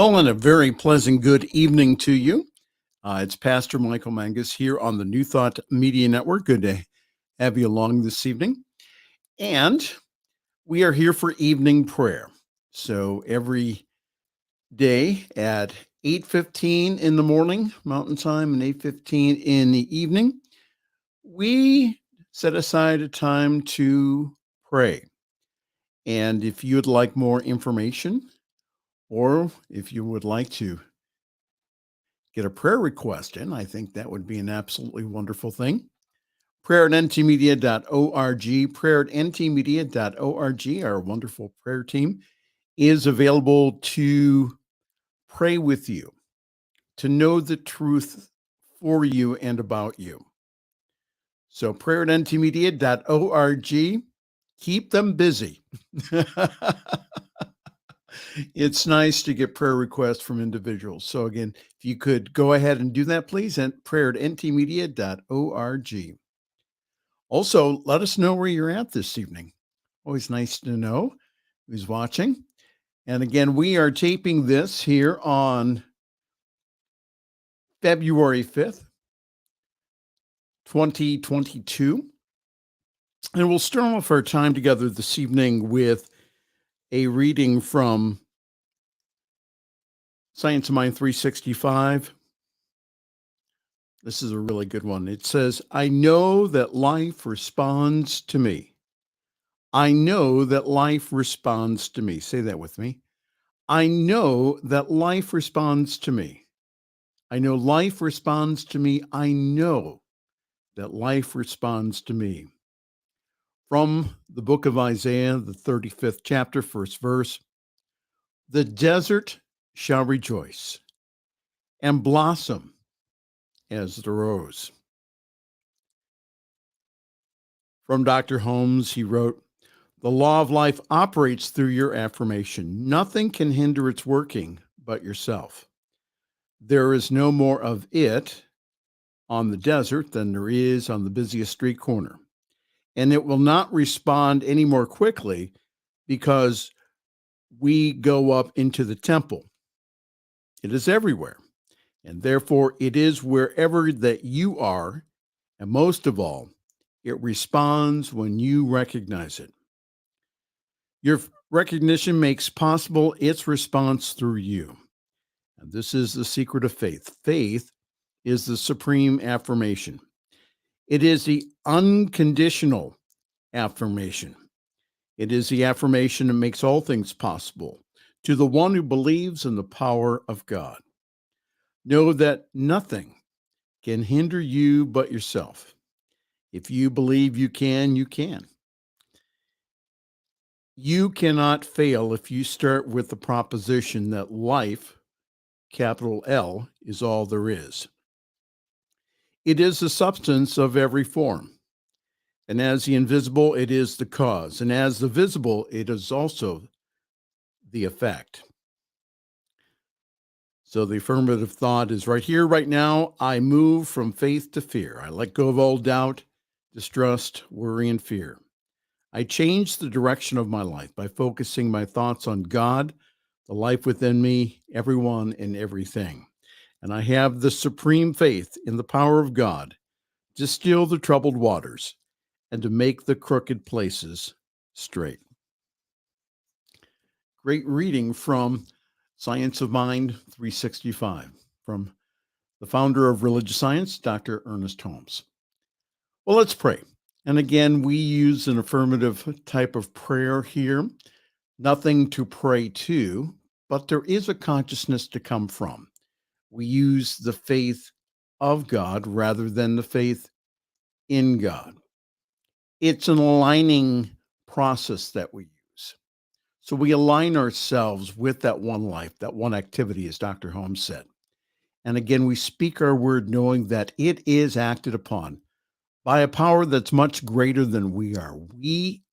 Well, and a very pleasant good evening to you. It's Pastor Michael Mangus here on the New Thought Media Network. Good to have you along this evening. And we are here for evening prayer. So every day at 8:15 in the morning, Mountain Time, and 8:15 in the evening, we set aside a time to pray. And if you'd like more information, or if you would like to get a prayer request in, I think that would be an absolutely wonderful thing. Prayer at ntmedia.org, prayer at ntmedia.org, our wonderful prayer team is available to pray with you, to know the truth for you and about you. So prayer at ntmedia.org, keep them busy. It's nice to get prayer requests from individuals. So again, if you could go ahead and do that, please, and prayer at ntmedia.org. Also, let us know where you're at this evening. Always nice to know who's watching. And again, we are taping this here on February 5th, 2022. And we'll start off our time together this evening with a reading from Science of Mind 365. This is a really good one. It says, I know that life responds to me. I know that life responds to me. Say that with me. I know that life responds to me. I know life responds to me. I know that life responds to me. From the book of Isaiah, the 35th chapter, first verse, the desert shall rejoice and blossom as the rose. From Dr. Holmes, he wrote, the law of life operates through your affirmation. Nothing can hinder its working but yourself. There is no more of it on the desert than there is on the busiest street corner. And it will not respond any more quickly because we go up into the temple. It is everywhere. And therefore, it is wherever that you are. And most of all, it responds when you recognize it. Your recognition makes possible its response through you. And this is the secret of faith. Faith is the supreme affirmation. It is the unconditional affirmation. It is the affirmation that makes all things possible to the one who believes in the power of God. Know that nothing can hinder you but yourself. If you believe you can, you can. You cannot fail if you start with the proposition that life, capital L, is all there is. It is the substance of every form. And as the invisible, it is the cause. And as the visible, it is also the effect. So the affirmative thought is right here, right now. I move from faith to fear. I let go of all doubt, distrust, worry, and fear. I change the direction of my life by focusing my thoughts on God, the life within me, everyone, and everything. And I have the supreme faith in the power of God to still the troubled waters and to make the crooked places straight. Great reading from Science of Mind 365 from the founder of religious science, Dr. Ernest Holmes. Well, let's pray. And again, we use an affirmative type of prayer here. Nothing to pray to, but there is a consciousness to come from. We use the faith of God rather than the faith in God. It's an aligning process that we use. So we align ourselves with that one life, that one activity, as Dr. Holmes said. And again, we speak our word knowing that it is acted upon by a power that's much greater than we are. We,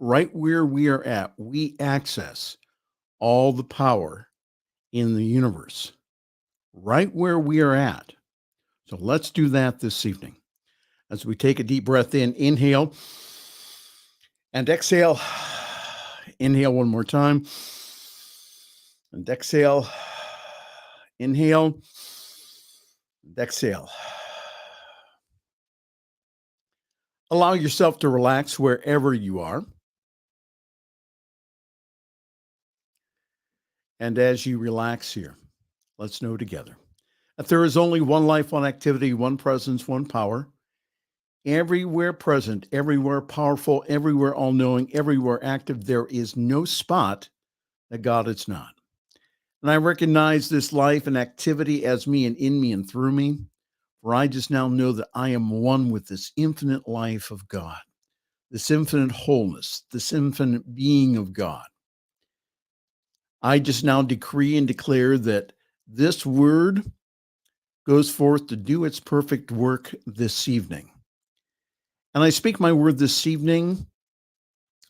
right where we are at, we access all the power in the universe, right where we are at. So let's do that this evening. As we take a deep breath in, inhale and exhale. Inhale one more time. and exhale. Inhale and exhale. Allow yourself to relax wherever you are. And as you relax here, let's know together that there is only one life, one activity, one presence, one power, everywhere present, everywhere powerful, everywhere all knowing, everywhere active. There is no spot that God is not. And I recognize this life and activity as me and in me and through me, for I just now know that I am one with this infinite life of God, this infinite wholeness, this infinite being of God. I just now decree and declare that this word goes forth to do its perfect work this evening. And I speak my word this evening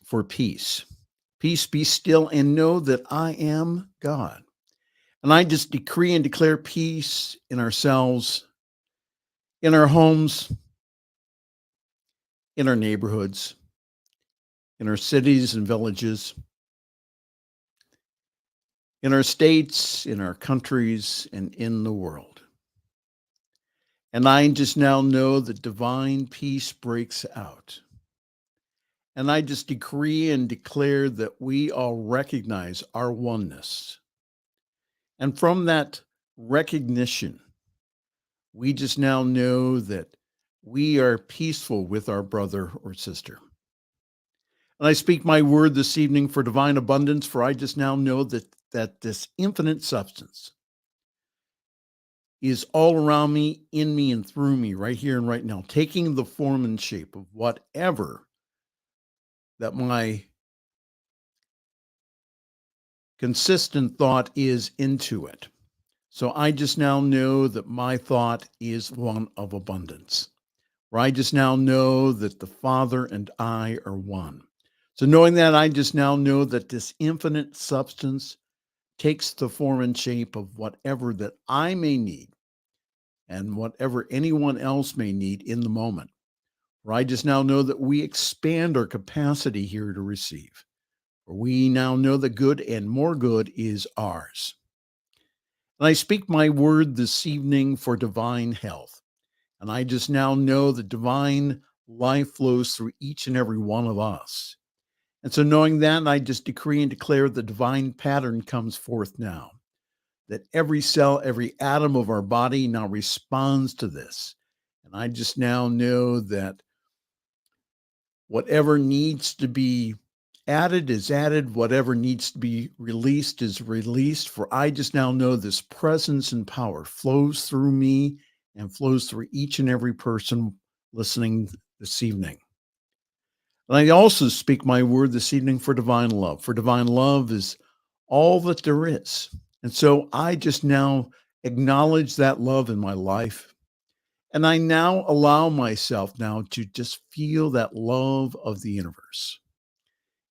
for peace. Peace, be still, and know that I am God. And I just decree and declare peace in ourselves, in our homes, in our neighborhoods, in our cities and villages, in our states, in our countries, and in the world. And I just now know that divine peace breaks out. And I just decree and declare that we all recognize our oneness. And from that recognition, we just now know that we are peaceful with our brother or sister. And I speak my word this evening for divine abundance, for I just now know that this infinite substance is all around me, in me, and through me, right here and right now, taking the form and shape of whatever that my consistent thought is into it. So I just now know that my thought is one of abundance, where I just now know that the Father and I are one. So knowing that, I just now know that this infinite substance takes the form and shape of whatever that I may need and whatever anyone else may need in the moment. For I just now know that we expand our capacity here to receive. For we now know that good and more good is ours. And I speak my word this evening for divine health. And I just now know that divine life flows through each and every one of us. And so, knowing that, I just decree and declare the divine pattern comes forth now, that every cell, every atom of our body now responds to this. And I just now know that whatever needs to be added is added, whatever needs to be released is released. For I just now know this presence and power flows through me and flows through each and every person listening this evening. And I also speak my word this evening for divine love. For divine love is all that there is. And so I just now acknowledge that love in my life. And I now allow myself now to just feel that love of the universe.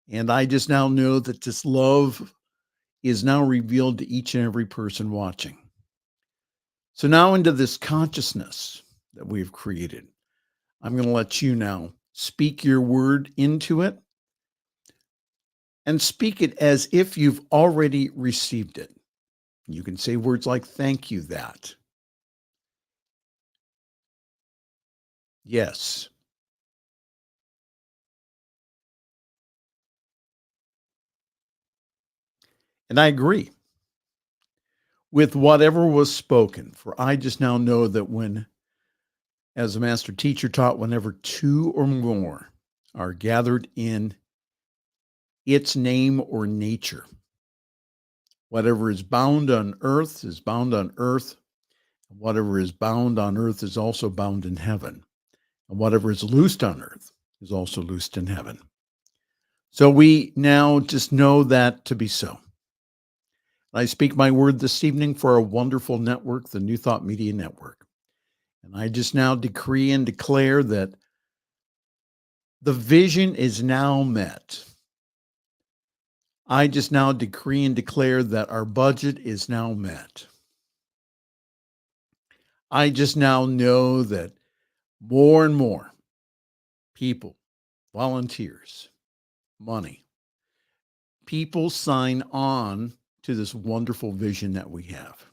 And I just now know that this love is now revealed to each and every person watching. So now into this consciousness that we've created, I'm going to let you now speak your word into it and speak it as if you've already received it. You can say words like, thank you, that. Yes. And I agree with whatever was spoken. For I just now know that when, as a master teacher taught, whenever two or more are gathered in its name or nature, whatever is bound on earth is bound on earth. Whatever is bound on earth is also bound in heaven. And whatever is loosed on earth is also loosed in heaven. So we now just know that to be so. I speak my word this evening for a wonderful network, the New Thought Media Network. And I just now decree and declare that the vision is now met. I just now decree and declare that our budget is now met. I just now know that more and more people, volunteers, money, people sign on to this wonderful vision that we have.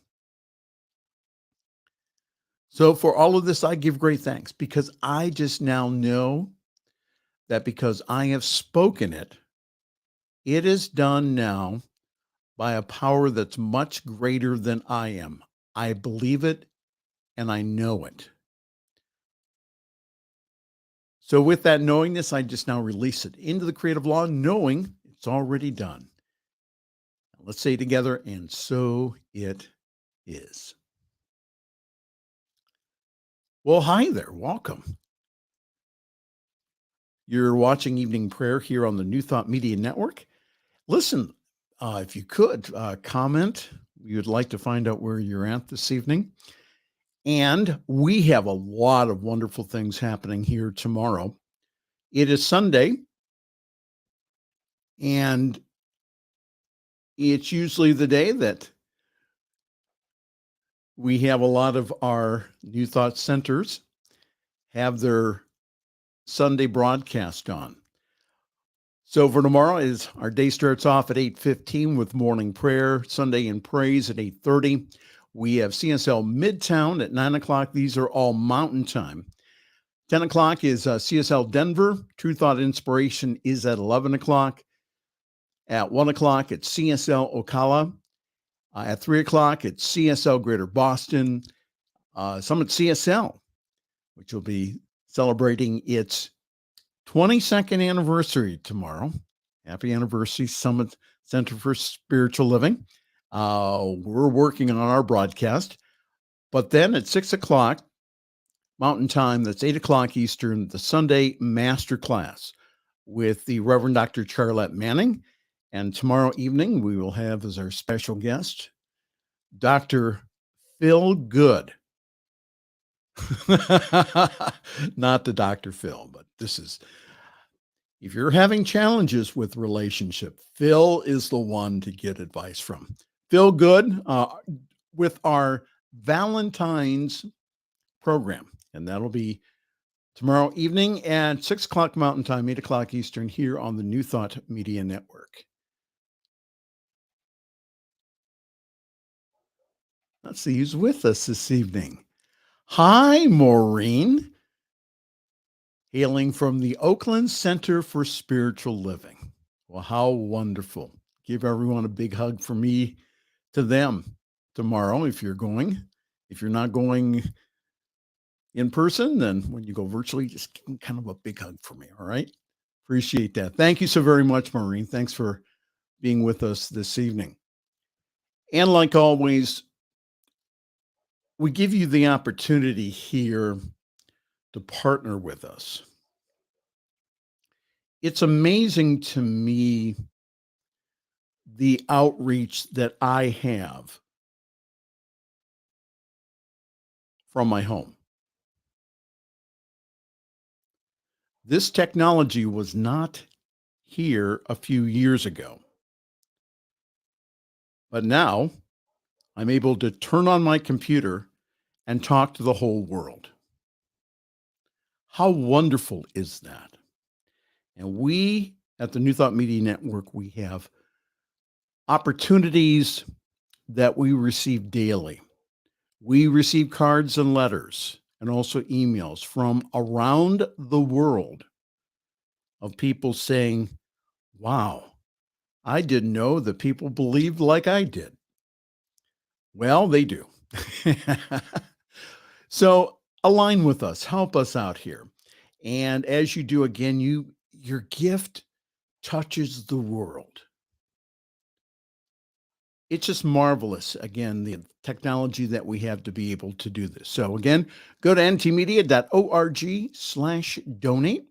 So, for all of this, I give great thanks because I just now know that because I have spoken it, it is done now by a power that's much greater than I am. I believe it and I know it. So, with that knowingness, I just now release it into the creative law, knowing it's already done. Let's say together, and so it is. Well, hi there. Welcome. You're watching Evening Prayer here on the New Thought Media Network. Listen, if you could comment, we would like to find out where you're at this evening. And we have a lot of wonderful things happening here tomorrow. It is Sunday, and it's usually the day that we have a lot of our New Thought centers have their Sunday broadcast on. So for tomorrow is our day starts off at 8:15 with morning prayer, Sunday in praise at 8:30. We have CSL Midtown at 9 o'clock. These are all Mountain Time. 10 o'clock is CSL Denver. True Thought Inspiration is at 11 o'clock. At 1 o'clock, it's CSL Ocala. At 3 o'clock, it's CSL Greater Boston. Summit CSL, which will be celebrating its 22nd anniversary tomorrow. Happy anniversary, Summit Center for Spiritual Living. We're working on our broadcast. But then at 6 o'clock Mountain Time, that's 8 o'clock Eastern, the Sunday Masterclass with the Reverend Dr. Charlotte Manning. And tomorrow evening, we will have as our special guest, Dr. Phil Good. Not the Dr. Phil, but this is, if you're having challenges with relationship, Phil is the one to get advice from. Phil Good with our Valentine's program. And that'll be tomorrow evening at 6 o'clock Mountain Time, 8 o'clock Eastern, here on the New Thought Media Network. Let's see who's with us this evening. Hi, Maureen, hailing from the Oakland Center for Spiritual Living. Well, how wonderful. Give everyone a big hug from me to them tomorrow if you're going. If you're not going in person, then when you go virtually, just give them kind of a big hug for me. All right. Appreciate that. Thank you so very much, Maureen. Thanks for being with us this evening. And like always, we give you the opportunity here to partner with us. It's amazing to me the outreach that I have from my home. This technology was not here a few years ago, but now I'm able to turn on my computer and talk to the whole world. How wonderful is that? And we at the New Thought Media Network, we have opportunities that we receive daily. We receive cards and letters and also emails from around the world of people saying, wow, I didn't know that people believed like I did. Well, they do. So align with us, help us out here. And as you do, again, your gift touches the world. It's just marvelous. Again, the technology that we have to be able to do this. So again, go to ntmedia.org/donate.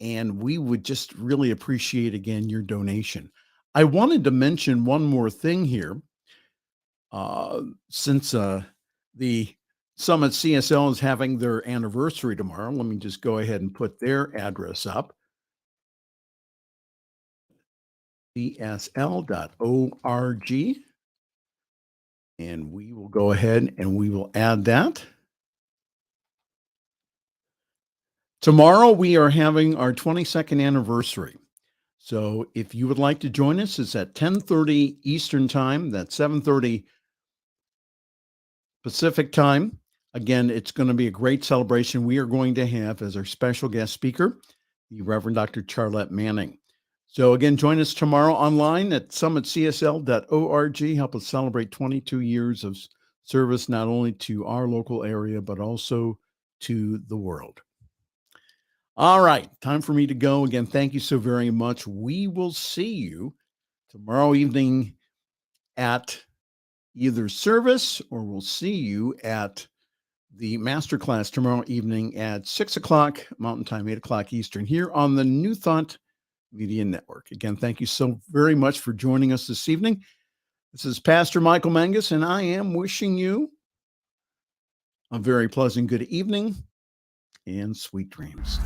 And we would just really appreciate, again, your donation. I wanted to mention one more thing here. Since the Summit CSL is having their anniversary tomorrow, let me just go ahead and put their address up. CSL.org. And we will go ahead and we will add that. Tomorrow, we are having our 22nd anniversary. So if you would like to join us, it's at 10:30 Eastern Time. That's 7:30 Pacific Time. Again, it's going to be a great celebration. We are going to have as our special guest speaker, the Reverend Dr. Charlotte Manning. So again, join us tomorrow online at summitcsl.org. Help us celebrate 22 years of service, not only to our local area, but also to the world. All right, time for me to go. Again, thank you so very much. We will see you tomorrow evening at either service, or we'll see you at the masterclass tomorrow evening at 6 o'clock Mountain Time, 8 o'clock Eastern, here on the New Thought Media Network. Again, thank you so very much for joining us this evening. This is Pastor Michael Mangus, and I am wishing you a very pleasant good evening and sweet dreams.